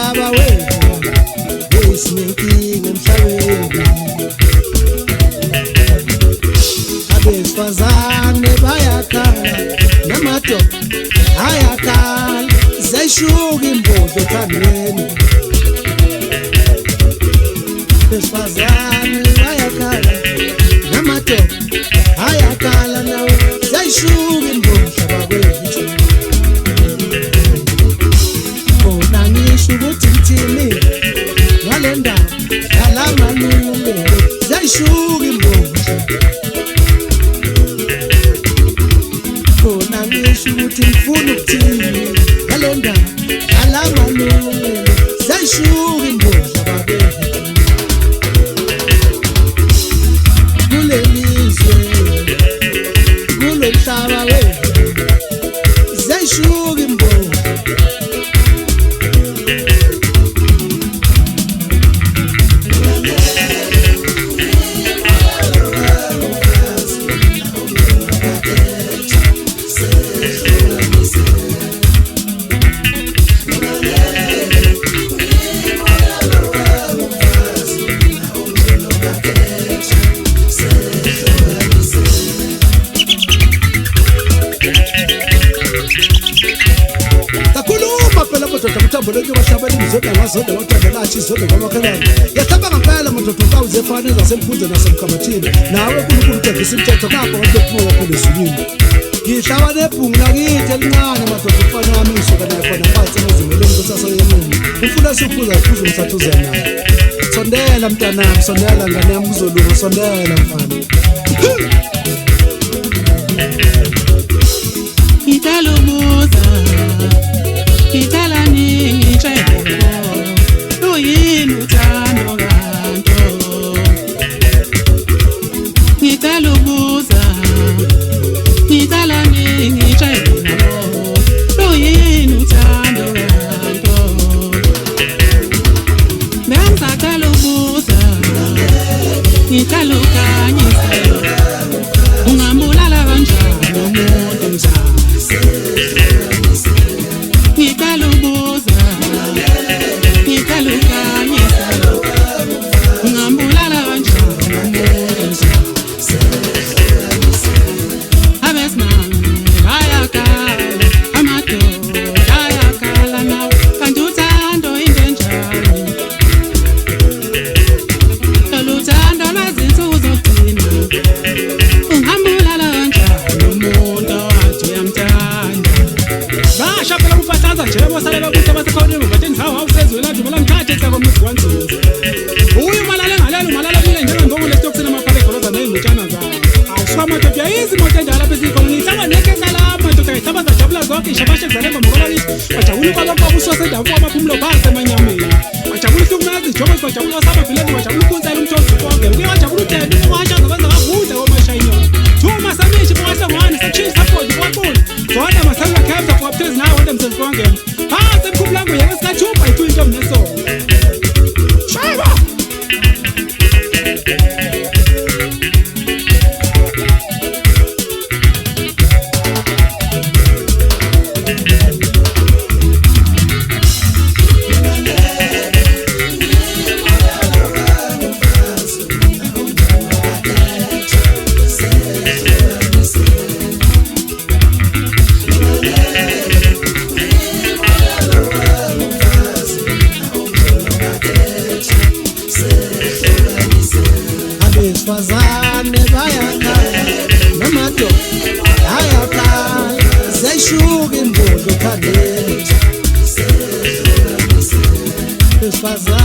umhlaba wethu esinenkinga emhlabeni. Abesifazane bayakhala namadoda ayakhala, zayishuka imbodlo ethandweni. Abesifazane bayakhala namadoda ayakhala nawo, zayishuka imbodlo abakwethu. Bona ngisho ukuthi ngithini ngale ndaba yalamalungelo, zayishuka imbodlo. Bona ngisho ukuthi ngifuna ukuthini ngale ndaba yalamalungelo, zayishuka imbodlo abakwethu. Kulelizwe kulo mhlaba wethu zayishuka imbodlo. Zoda wathandalathi zoda kwamakhelwane yahlaba ngempela madoda umpawu zefana ezasemphunze nasemkhabathini. Nawe uNkulunkulu utegisa imithetho kapha waphuma waphela ezulwini. Ngihlaba nebhungu lakithi elincane madoda umfana wami ngisuka naye khona phansi emazingeleni kusasayemini. Umfuna esiphuza uphuza umsathuza naye. Sondela mntanami, sondela ngane yami kuzolunga, sondela mfana. Italomuza italani ngitshela uyini uthando kanto. Ngicela ukubuza italani ngitshela uyini uthando kanto. Bengisacela ukubuza ngicela ukhanyise ungambulala kanjani umuntu njani. Ngicela ukubuza ngicela ukhanyise ungambulala kanjani umuntu njani. Abesimame bayakhala amadoda ayakhala nawo, kanti uthando into enjani. Lolu thando lwezinsuku zokugcina ungambulala kanjani umuntu owathi uyamthanda. Basha phela umfataza nje bosale babuthi abasekhona batheni hawu awusezwela nje bona ngithathe ehloko umuzi wanzuza. Uyu malale ngalelo malale mina njengangoko lesitokusena amaphale kholoza nezintshana zawo. Awuswa madoda yayizi imoto enjalo lapha esikhona ngisaba neke salama madoda ngisaba zajabula zonke ishabashe kuzalemba ngoba lithi bajabula kwabakho abuswase ndawo kwabaphumulo phansi emanyameni. Bajabula ukunazi ijobo bajabula saba bileni bajabula ukunzela umthozi konke. Uke wajabula uthende ukwasha ngokwenza kavuda komashayino. Thuma samishi bowasha ngwane sachiza support kwabona. Zona masanga khamza for upstairs now wenda msenzonke. Phansi emkhumbulango yeke sikachupa ithu into mneso. Shayba. Abesifazane bayakhala namadoda ayakhala, zayishuka imbodlo ethandweni. Abesifazane